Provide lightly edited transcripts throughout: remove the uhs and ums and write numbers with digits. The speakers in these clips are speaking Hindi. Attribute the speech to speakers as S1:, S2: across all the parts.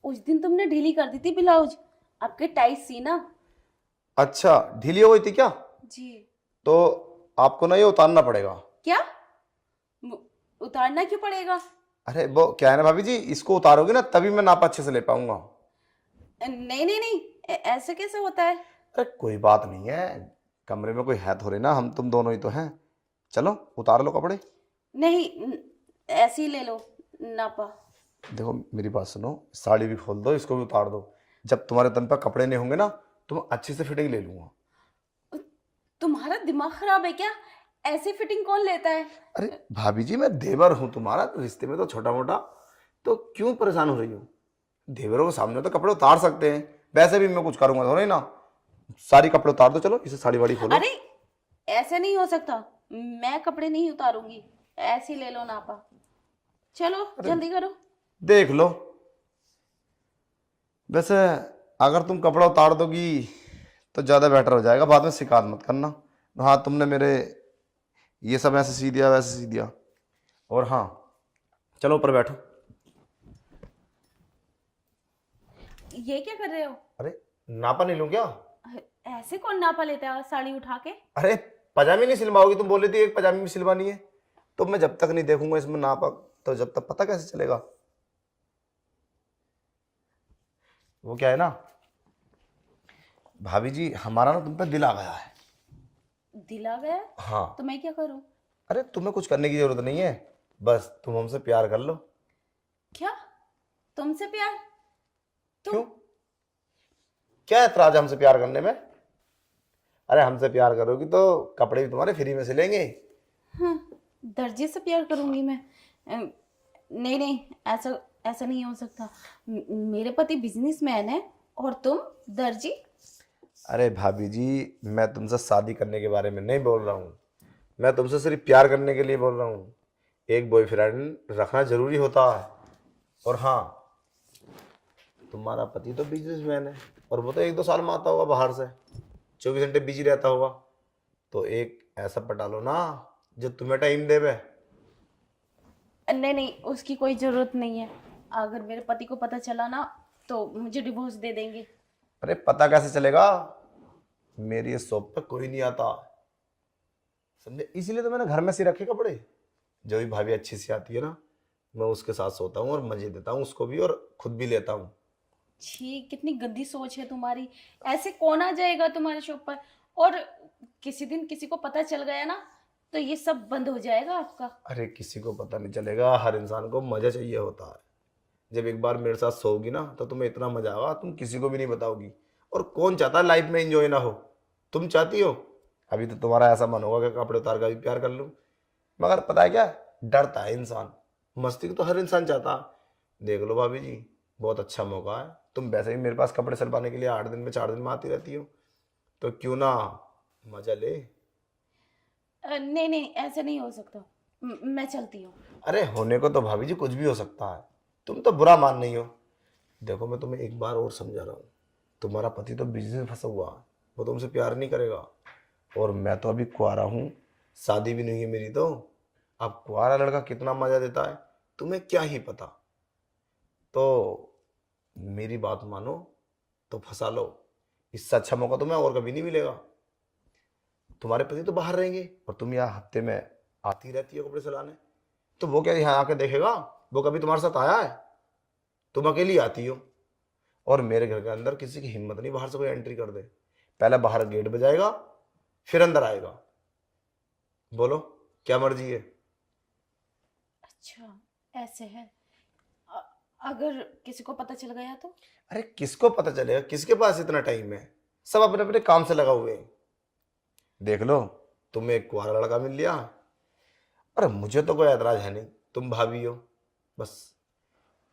S1: उस दिन तुमने ढीली कर दी थी ब्लाउज, आपके टाइट सी ना।
S2: अच्छा, ढीली हो गई थी क्या?
S1: जी।
S2: तो आपको ना ये उतारना पड़ेगा।
S1: क्या? मु- उतारना क्यों पड़ेगा?
S2: अरे वो क्या है ना भाभी जी, इसको उतारोगे ना तभी मैं नाप अच्छे से ले पाऊंगा।
S1: नहीं नहीं नहीं, ऐसे कैसे होता है?
S2: अरे कोई बात नहीं है, कमरे में कोई है थोड़ी ना, हम तुम दोनों ही तो हैं। चलो उतार लो कपड़े।
S1: नहीं, ऐसे ही ले लो नापा।
S2: देखो मेरी बात सुनो, साड़ी भी खोल दो, इसको भी उतार दो। जब तुम्हारे तन पर कपड़े नहीं होंगे ना तो मैं अच्छे से फिटिंग ले लूंगा।
S1: तुम्हारा दिमाग खराब है क्या? ऐसे फिटिंग कौन लेता है?
S2: अरे भाभी जी, मैं देवर हूं तुम्हारा, तो रिश्ते में तो छोटा मोटा, तो क्यों परेशान हो रही हो? देवरों के सामने तो कपड़े उतार सकते हैं, वैसे भी मैं कुछ करूंगा थोड़ी ना। सारी कपड़े उतार दो, चलो इसे साड़ी वाड़ी खोलो।
S1: अरे ऐसे नहीं हो सकता, मैं कपड़े नहीं उतारूंगी, ऐसे ही ले लो नापा। चलो
S2: अरे
S1: जल्दी करो।
S2: देख लो, वैसे अगर तुम कपड़ा उतार दोगी तो ज़्यादा बेटर हो जाएगा, बाद में शिकायत मत करना। हाँ तुमने मेरे ये सब ऐसे सी दिया वैसे सी दिया। और हाँ, चलो ऊपर बैठो।
S1: ये क्या कर रहे हो?
S2: अरे नापा नहीं लूं क्या?
S1: ऐसे कौन नापा लेता है साड़ी उठा के?
S2: अरे पजामी नहीं सिलवाओगी? तुम बोल रही थी एक पजामी भी सिलवानी है, तो मैं जब तक नहीं देखूंगा इसमें नापा, तो जब तक पता कैसे चलेगा? वो क्या है ना भाभी जी, हमारा ना तुम पे दिल आ गया है।
S1: दिल आ गया?
S2: हाँ।
S1: तो मैं क्या करूं?
S2: अरे तुम्हें कुछ करने की जरूरत नहीं है, बस तुम हमसे प्यार कर लो।
S1: क्या? तुमसे प्यार? तुम?
S2: क्यों, क्या ऐतराज है हमसे प्यार करने में? अरे हमसे प्यार करोगी तो कपड़े भी तुम्हारे फ्री में सिलेंगे।
S1: हाँ, दर्जी से प्यार करूंगी मैं? नहीं नहीं, ऐसा ऐसा नहीं हो सकता। मेरे पति बिजनेसमैन है और तुम दर्जी।
S2: अरे भाभी जी, मैं तुमसे शादी करने के बारे में नहीं बोल रहा हूँ, मैं तुमसे सिर्फ प्यार करने के लिए बोल रहा हूँ। एक बॉयफ्रेंड रखना जरूरी होता है। और हाँ, तुम्हारा पति तो बिजनेसमैन है, और वो तो एक दो साल में आता होगा बाहर से, 24 घंटे बिजी रहता होगा। तो एक ऐसा पटा लो ना जो तुम्हें टाइम देवे।
S1: नहीं नहीं, उसकी कोई ज़रूरत नहीं है। अगर मेरे पति को पता चला ना तो मुझे डिवोर्स दे देंगे।
S2: अरे पता कैसे चलेगा? मेरी इस शॉप पे कोई नहीं आता, समझे? इसीलिए तो मैंने घर में सी रखे कपड़े। जो भी भाभी अच्छी सी आती है ना, मैं उसके साथ सोता हूँ और मजे देता हूँ उसको भी, और खुद भी लेता हूँ।
S1: छी, कितनी गंदी सोच है तुम्हारी। ऐसे कौन आ जाएगा तुम्हारे शॉप पर? और किसी दिन किसी को पता चल गया ना तो ये सब बंद हो जाएगा आपका।
S2: अरे किसी को पता नहीं चलेगा, हर इंसान को मजा चाहिए होता है। जब एक बार मेरे साथ सोओगी ना तो तुम्हें इतना मजा आएगा, तुम किसी को भी नहीं बताओगी। और कौन चाहता है लाइफ में एंजॉय ना हो? तुम चाहती हो? अभी तो तुम्हारा ऐसा मन होगा कि कपड़े उतार कर भी प्यार कर लूं, मगर पता है क्या, डरता है इंसान। मस्ती को तो हर इंसान चाहता है। देख लो भाभी जी, बहुत अच्छा मौका है, तुम वैसे ही मेरे पास कपड़े सिलवाने के लिए 8 दिन में 4 दिन में आती रहती हो, तो क्यों ना मजा ले।
S1: नहीं नहीं, ऐसे नहीं हो सकता। मैं चलती हूँ।
S2: अरे होने को तो भाभी जी कुछ भी हो सकता है, तुम तो बुरा मान नहीं हो। देखो मैं तुम्हें एक बार और समझा रहा हूँ, तुम्हारा पति तो बिजनेस में फंसा हुआ है, वो तुमसे प्यार नहीं करेगा। और मैं तो अभी कुंवारा हूँ, शादी भी नहीं है मेरी तो। अब कुंवारा लड़का कितना मजा देता है तुम्हें क्या ही पता। तो मेरी बात मानो तो फंसा लो, इससे अच्छा मौका तुम्हें और कभी नहीं मिलेगा। तुम्हारे पति तो बाहर रहेंगे और तुम यहाँ हफ्ते में आती रहती हो कपड़े सिलाने, तो वो क्या यहाँ आके देखेगा? वो कभी तुम्हारे साथ आया है? तुम अकेली आती हो, और मेरे घर के अंदर किसी की हिम्मत नहीं बाहर से कोई एंट्री कर दे। पहले बाहर गेट बजाएगा, फिर अंदर आएगा। बोलो क्या मर्जी है?
S1: अच्छा, ऐसे है। अ- अगर किसी को पता चल गया तो?
S2: अरे किसको पता चलेगा, किसके पास इतना टाइम है? सब अपने अपने काम से लगा हुए हैं। देख लो, तुम्हें एक कुंवारा लड़का मिल लिया, और मुझे तो कोई ऐतराज है नहीं, तुम भाभी हो, बस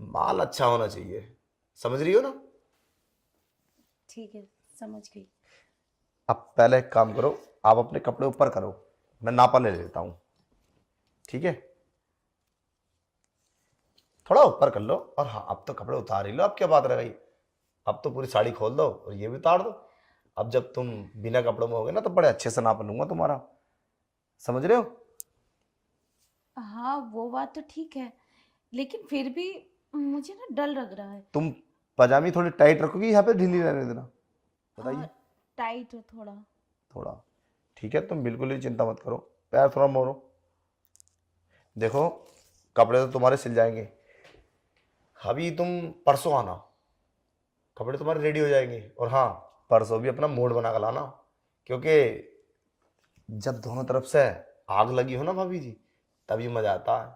S2: माल अच्छा होना चाहिए। समझ रही हो ना?
S1: ठीक है, समझ गई।
S2: अब पहले एक काम करो, आप अपने कपड़े ऊपर करो, मैं नापा ले लेता हूं, ठीक है? थोड़ा ऊपर कर लो। और हाँ, अब तो कपड़े उतार ही लो, अब क्या बात रह गई? अब तो पूरी साड़ी खोल दो और ये भी उतार दो। अब जब तुम बिना कपड़ों में होगे ना तो बड़े अच्छे से नाप लूंगा तुम्हारा। समझ रहे हो?
S1: हाँ, वो बात तो ठीक है, लेकिन फिर भी मुझे ना डर लग रहा है।
S2: तुम पजामी थोड़ी टाइट रखोगी, यहाँ पे ढीली रहने देना? बताइए।
S1: टाइट है थोड़ा।
S2: थोड़ा ठीक है, तुम बिल्कुल ही चिंता मत करो, पैर थोड़ा मोड़ो। देखो कपड़े तो तुम्हारे सिल जाएंगे, अभी तुम परसों आना, कपड़े तुम्हारे रेडी हो जाएंगे। और हाँ, परसों भी अपना मूड बना कर लाना, क्योंकि जब दोनों तरफ से आग लगी हो ना भाभी जी, तभी मजा आता है,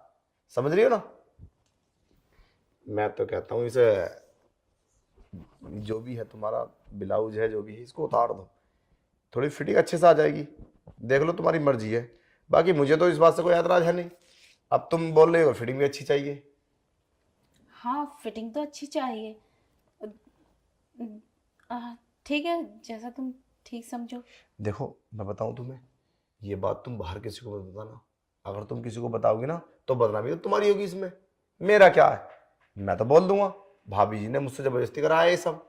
S2: समझ रही हो ना? मैं तो कहता हूँ इसे, जो भी है तुम्हारा ब्लाउज है, जो भी है, इसको उतार दो, थोड़ी फिटिंग अच्छे से आ जाएगी। देख लो, तुम्हारी मर्जी है, बाकी मुझे तो इस बात से कोई ऐतराज है नहीं। अब तुम बोल रहे हो फिटिंग भी अच्छी चाहिए।
S1: हाँ, फिटिंग तो अच्छी चाहिए। ठीक है, जैसा तुम ठीक समझो।
S2: देखो मैं बताऊं तुम्हें, ये बात तुम बाहर किसी को मत बताना, अगर तुम किसी को बताओगी ना तो बदनामी तो तुम्हारी होगी, इसमें मेरा क्या है, मैं तो बोल दूंगा भाभी जी ने मुझसे जबरदस्ती कराया ये सब।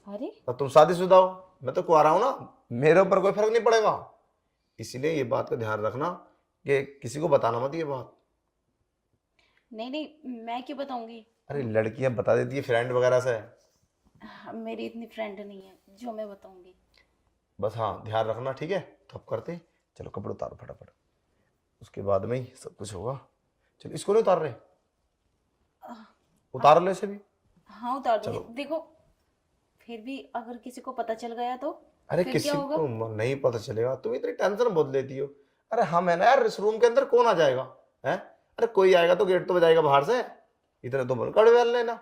S1: अरे
S2: और तुम शादीशुदा हो, मैं तो कुंवारा हूं ना, मेरे ऊपर कोई फर्क नहीं पड़ेगा। इसीलिए ये बात का ध्यान रखना कि किसी को बताना मत ये बात।
S1: नहीं नहीं, मैं क्यों बताऊंगी?
S2: अरे लड़कियां बता देती है फ्रेंड वगैरह से।
S1: मेरी इतनी फ्रेंड नहीं है जो मैं बताऊंगी।
S2: बस हाँ, ध्यान रखना, ठीक है? तो अब करते हैं, चलो कपड़े उतारो फटाफट, उसके बाद में ही सब कुछ होगा। चलो, इसको नहीं उतार रहे? उतार लो इसे भी।
S1: हाँ, उतार दूंगी।
S2: चलो।
S1: देखो, फिर भी अगर किसी को पता चल गया तो
S2: अरे
S1: फिर
S2: किसी
S1: क्या होगा?
S2: को नहीं पता चलेगा, तुम इतनी टेंशन बहुत लेती हो। अरे हम है ना यार, इस रूम के अंदर कौन आ जाएगा है? अरे कोई आएगा तो गेट तो बजाएगा बाहर से, इतने तो बन कड़वे वाले लेना।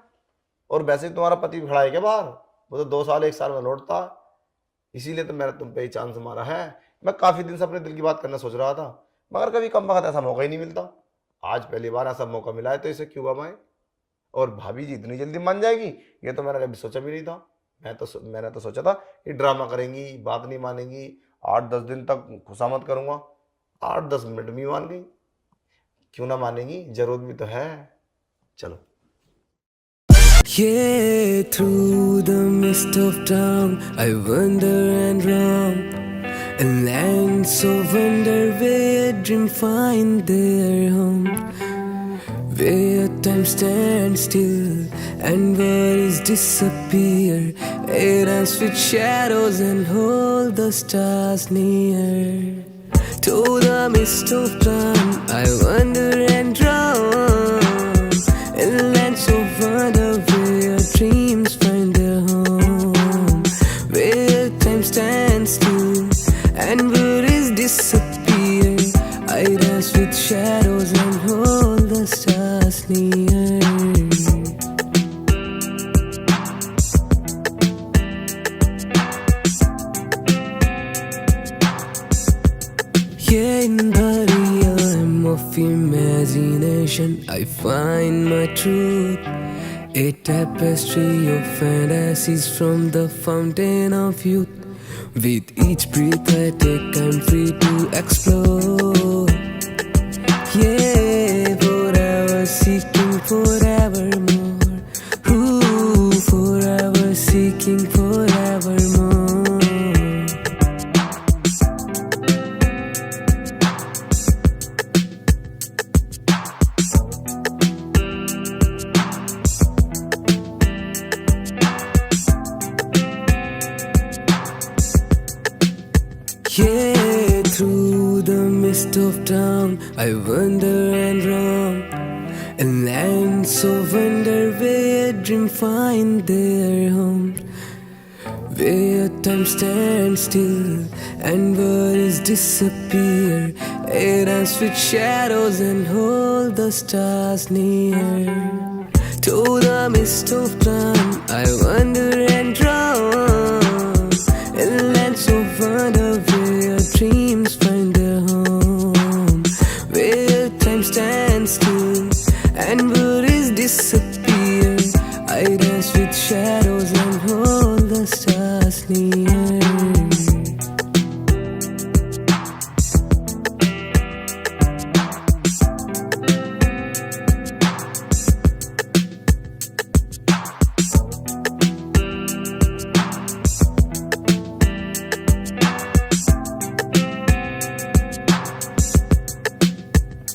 S2: और वैसे ही तुम्हारा पति भी खड़ा है क्या बाहर? वो तो 2 साल 1 साल में लौटता है, इसीलिए तो मैंने तुम पे ही चांस मारा है। मैं काफी दिन से अपने दिल की बात करना सोच रहा था, मगर कभी कम वक्त ऐसा मौका ही नहीं मिलता। आज पहली बार ऐसा मौका मिला है, तो इसे क्यों गवाएं? और भाभी जी इतनी जल्दी मान जाएगी, ये तो मैंने कभी सोचा भी नहीं था। मैंने तो सोचा था कि ड्रामा करेंगी, बात नहीं मानेंगी, 8-10 दिन तक खुशामद करूंगा, 8-10 मिनट में ही मान गई। क्यों ना मानेंगी, जरूरत भी तो है। चलो।
S3: Yeah, through the mist of time, I wander and roam, a land so wonder where dream find their home, where time stands still and worries disappear, air dance with shadows and hold the stars near. Through the mist of time, I wander and roam, in lands of wonder where dreams find their home, where time stands still and worries disappear. I dance with shadows and hold the stars near. Yeah, in the realm of imagination, I find my truth. A tapestry of fantasies from the fountain of youth. With each breath I take, I'm free to explore. Yeah, forever seeking forevermore. Ooh, forever seeking forevermore. Yeah, through the mist of time, I wander and roam, a land so wonder where dream find their home, where time stands still and worries disappear, air dance with shadows and hold the stars near. To the mist of time, I wander and roam, in lands of wonder where dreams find their home, where time stands still and worries disappear.